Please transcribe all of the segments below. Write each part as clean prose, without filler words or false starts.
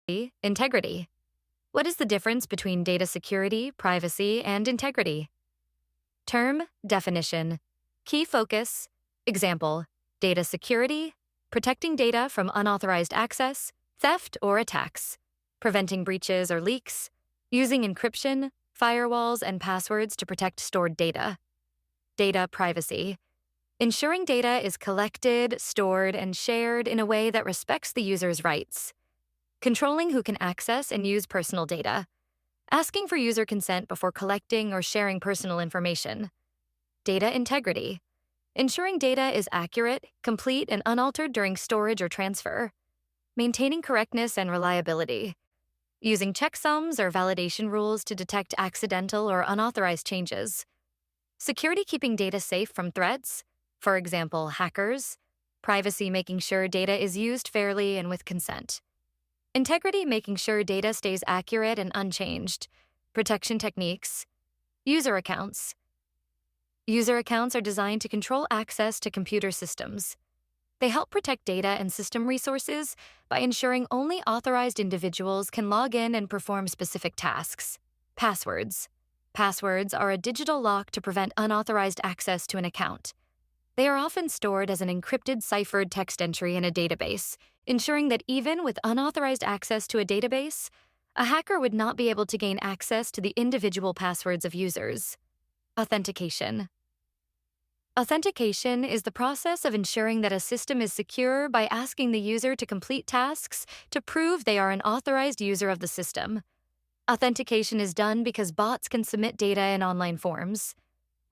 Integrity. What is the difference between data security, privacy, and integrity? Term, definition. Key focus. Example, data security, protecting data from unauthorized access, theft, or attacks, preventing breaches or leaks, using encryption, firewalls, and passwords to protect stored data. Data privacy. Ensuring data is collected, stored, and shared in a way that respects the user's rights. Controlling who can access and use personal data. Asking for user consent before collecting or sharing personal information. Data integrity. Ensuring data is accurate, complete, and unaltered during storage or transfer. Maintaining correctness and reliability. Using checksums or validation rules to detect accidental or unauthorized changes. Security keeping data safe from threats, for example, hackers. Privacy making sure data is used fairly and with consent. Integrity making sure data stays accurate and unchanged. Protection techniques. User accounts. User accounts are designed to control access to computer systems. They help protect data and system resources by ensuring only authorized individuals can log in and perform specific tasks. Passwords. Passwords are a digital lock to prevent unauthorized access to an account. They are often stored as an encrypted ciphered text entry in a database, ensuring that even with unauthorized access to a database, a hacker would not be able to gain access to the individual passwords of users. Authentication. Authentication is the process of ensuring that a system is secure by asking the user to complete tasks to prove they are an authorized user of the system. Authentication is done because bots can submit data in online forms.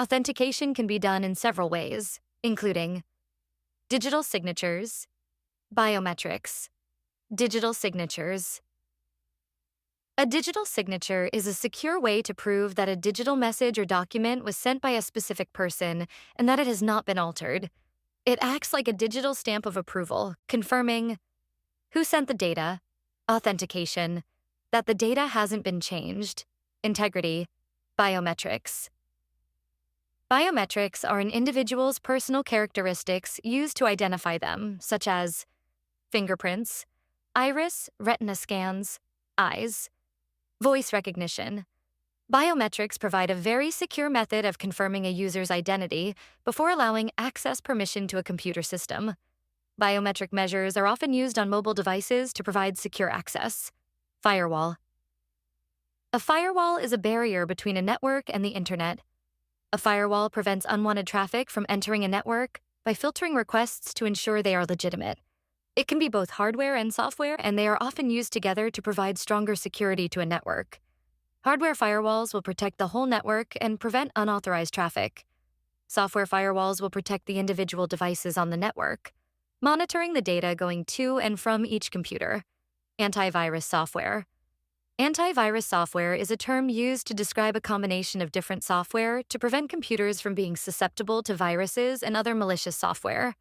Authentication can be done in several ways, including digital signatures, biometrics, digital signatures. A digital signature is a secure way to prove that a digital message or document was sent by a specific person and that it has not been altered. It acts like a digital stamp of approval, confirming who sent the data, authentication, that the data hasn't been changed, integrity, biometrics. Biometrics are an individual's personal characteristics used to identify them, such as fingerprints, iris, retina scans, eyes. Voice recognition. Biometrics provide a very secure method of confirming a user's identity before allowing access permission to a computer system. Biometric measures are often used on mobile devices to provide secure access. Firewall. A firewall is a barrier between a network and the internet. A firewall prevents unwanted traffic from entering a network by filtering requests to ensure they are legitimate. It can be both hardware and software, and they are often used together to provide stronger security to a network. Hardware firewalls will protect the whole network and prevent unauthorized traffic. Software firewalls will protect the individual devices on the network, monitoring the data going to and from each computer. Antivirus software. Antivirus software is a term used to describe a combination of different software to prevent computers from being susceptible to viruses and other malicious software.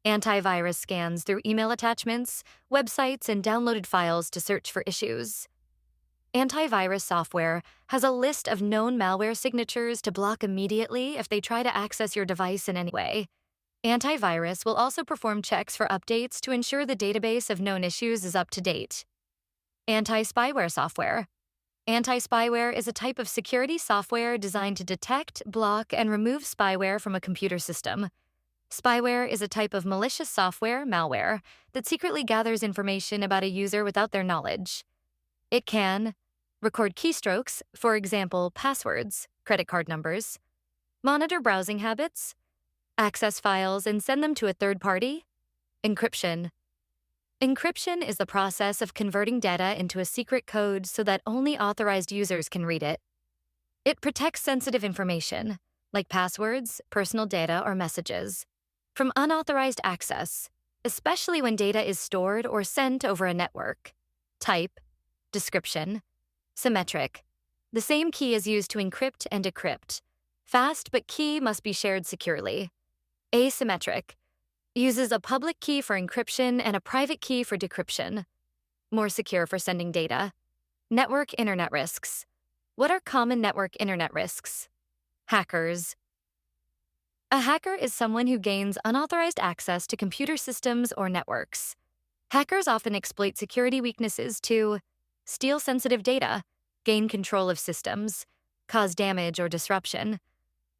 Antivirus scans through email attachments, websites, and downloaded files to search for issues. Antivirus software has a list of known malware signatures to block immediately if they try to access your device in any way. Antivirus will also perform checks for updates to ensure the database of known issues is up to date. Anti-spyware software. Anti-spyware is a type of security software designed to detect, block, and remove spyware from a computer system. Spyware is a type of malicious software, malware, that secretly gathers information about a user without their knowledge. It can record keystrokes, for example, passwords, credit card numbers, monitor browsing habits, access files and send them to a third party, encryption. Encryption is the process of converting data into a secret code so that only authorized users can read it. It protects sensitive information, like passwords, personal data, or messages, from unauthorized access, especially when data is stored or sent over a network. Type, description, symmetric. The same key is used to encrypt and decrypt. Fast, but key must be shared securely. Asymmetric. Uses a public key for encryption and a private key for decryption. More secure for sending data. Network internet risks. What are common network internet risks? Hackers. A hacker is someone who gains unauthorized access to computer systems or networks. Hackers often exploit security weaknesses to steal sensitive data, gain control of systems, cause damage or disruption.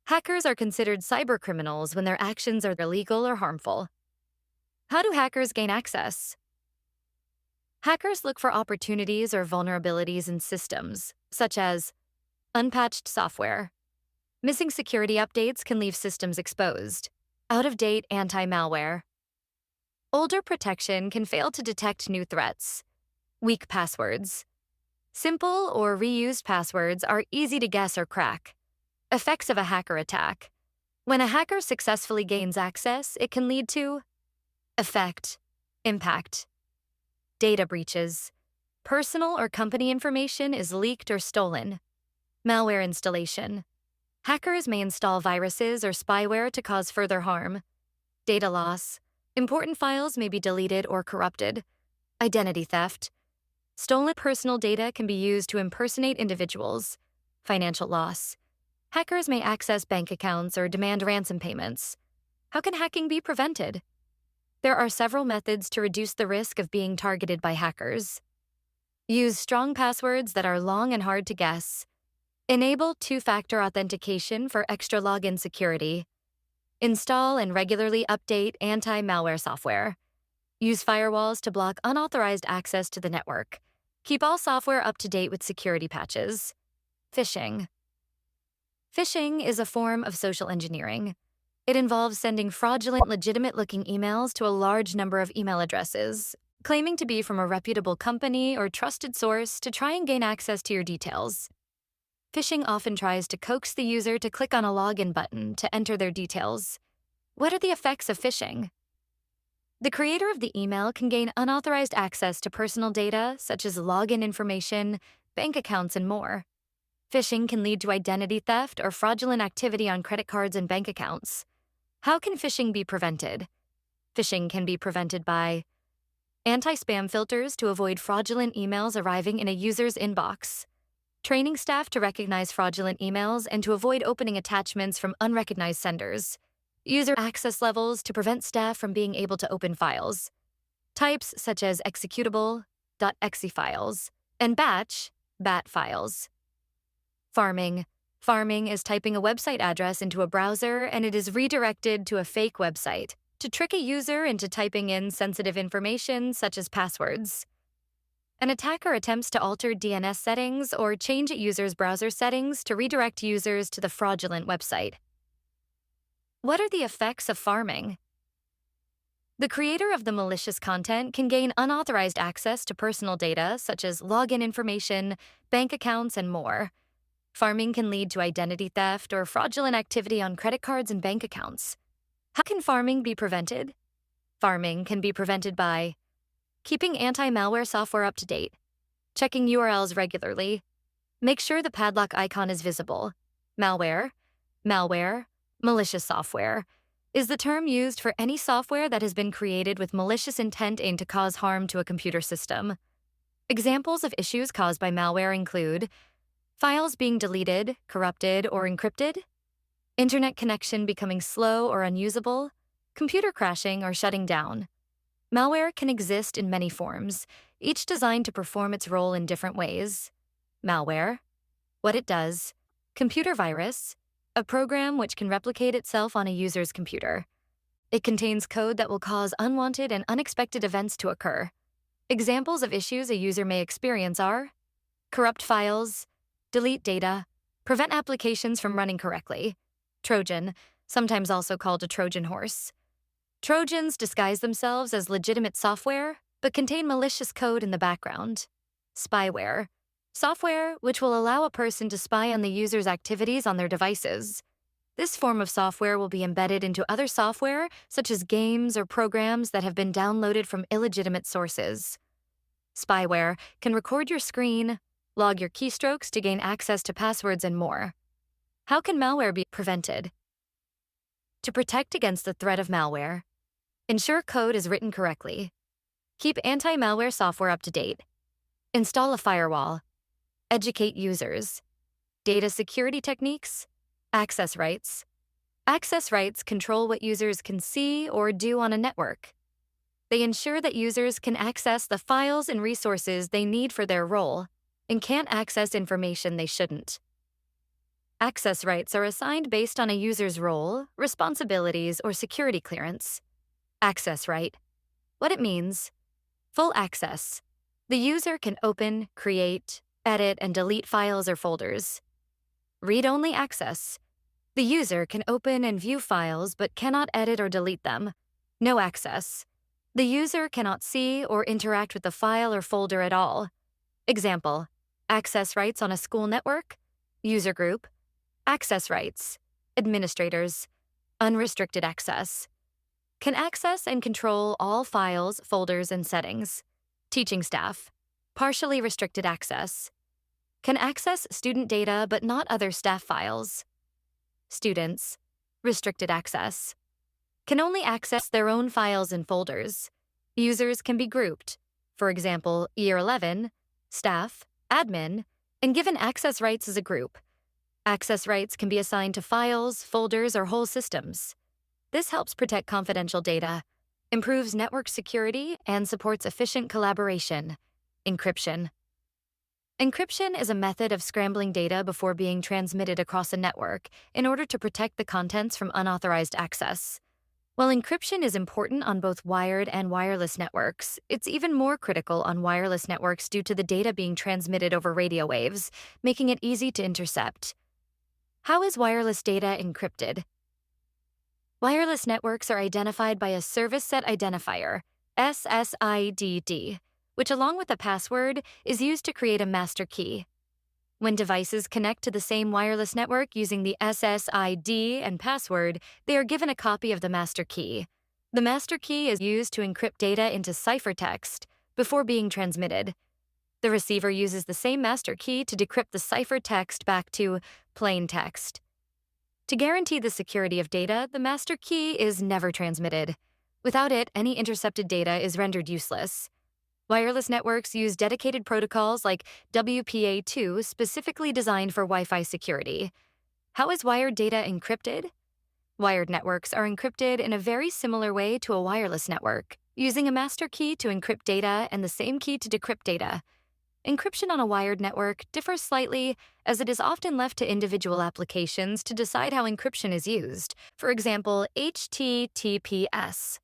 Hackers are considered cybercriminals when their actions are illegal or harmful. How do hackers gain access? Hackers look for opportunities or vulnerabilities in systems, such as unpatched software. Missing security updates can leave systems exposed. Out-of-date anti-malware. Older protection can fail to detect new threats. Weak passwords. Simple or reused passwords are easy to guess or crack. Effects of a hacker attack. When a hacker successfully gains access, it can lead to effect, impact, data breaches. Personal or company information is leaked or stolen. Malware installation. Hackers may install viruses or spyware to cause further harm. Data loss. Important files may be deleted or corrupted. Identity theft. Stolen personal data can be used to impersonate individuals. Financial loss. Hackers may access bank accounts or demand ransom payments. How can hacking be prevented? There are several methods to reduce the risk of being targeted by hackers. Use strong passwords that are long and hard to guess. Enable two-factor authentication for extra login security. Install and regularly update anti-malware software. Use firewalls to block unauthorized access to the network. Keep all software up to date with security patches. Phishing. Phishing is a form of social engineering. It involves sending fraudulent, legitimate-looking emails to a large number of email addresses, claiming to be from a reputable company or trusted source to try and gain access to your details. Phishing often tries to coax the user to click on a login button to enter their details. What are the effects of phishing? The creator of the email can gain unauthorized access to personal data, such as login information, bank accounts, and more. Phishing can lead to identity theft or fraudulent activity on credit cards and bank accounts. How can phishing be prevented? Phishing can be prevented by anti-spam filters to avoid fraudulent emails arriving in a user's inbox, training staff to recognize fraudulent emails and to avoid opening attachments from unrecognized senders, user access levels to prevent staff from being able to open files, types such as executable, .exe files, and batch, .bat files. Farming. Farming is typing a website address into a browser and it is redirected to a fake website to trick a user into typing in sensitive information such as passwords. An attacker attempts to alter DNS settings or change a user's browser settings to redirect users to the fraudulent website. What are the effects of farming? The creator of the malicious content can gain unauthorized access to personal data such as login information, bank accounts, and more. Farming can lead to identity theft or fraudulent activity on credit cards and bank accounts. How can farming be prevented? Farming can be prevented by keeping anti-malware software up to date, checking URLs regularly, make sure the padlock icon is visible. Malware, malicious software, is the term used for any software that has been created with malicious intent aimed to cause harm to a computer system. Examples of issues caused by malware include files being deleted, corrupted, or encrypted, internet connection becoming slow or unusable, computer crashing or shutting down. Malware can exist in many forms, each designed to perform its role in different ways. Malware, what it does. Computer virus, a program which can replicate itself on a user's computer. It contains code that will cause unwanted and unexpected events to occur. Examples of issues a user may experience are corrupt files, delete data, prevent applications from running correctly. Trojan, sometimes also called a Trojan horse. Trojans disguise themselves as legitimate software, but contain malicious code in the background. Spyware, software which will allow a person to spy on the user's activities on their devices. This form of software will be embedded into other software, such as games or programs that have been downloaded from illegitimate sources. Spyware can record your screen, log your keystrokes to gain access to passwords, and more. How can malware be prevented? To protect against the threat of malware, ensure code is written correctly. Keep anti-malware software up to date. Install a firewall. Educate users. Data security techniques. Access rights. Access rights control what users can see or do on a network. They ensure that users can access the files and resources they need for their role and can't access information they shouldn't. Access rights are assigned based on a user's role, responsibilities, or security clearance. Access right. What it means: full access. The user can open, create, edit, and delete files or folders. Read-only access. The user can open and view files but cannot edit or delete them. No access. The user cannot see or interact with the file or folder at all. Example: access rights on a school network, user group, access rights, administrators, unrestricted access. Can access and control all files, folders, and settings. Teaching staff, partially restricted access. Can access student data but not other staff files. Students, restricted access. Can only access their own files and folders. Users can be grouped, for example, Year 11, staff, admin, and given access rights as a group. Access rights can be assigned to files, folders, or whole systems. This helps protect confidential data, improves network security, and supports efficient collaboration. Encryption. Encryption is a method of scrambling data before being transmitted across a network in order to protect the contents from unauthorized access. While encryption is important on both wired and wireless networks, it's even more critical on wireless networks due to the data being transmitted over radio waves, making it easy to intercept. How is wireless data encrypted? Wireless networks are identified by a Service Set Identifier, SSID, which, along with a password, is used to create a master key. When devices connect to the same wireless network using the SSID and password, they are given a copy of the master key. The master key is used to encrypt data into ciphertext before being transmitted. The receiver uses the same master key to decrypt the ciphertext back to plain text. To guarantee the security of data, the master key is never transmitted. Without it, any intercepted data is rendered useless. Wireless networks use dedicated protocols like WPA2 specifically designed for Wi-Fi security. How is wired data encrypted? Wired networks are encrypted in a very similar way to a wireless network, using a master key to encrypt data and the same key to decrypt data. Encryption on a wired network differs slightly, as it is often left to individual applications to decide how encryption is used, for example, HTTPS.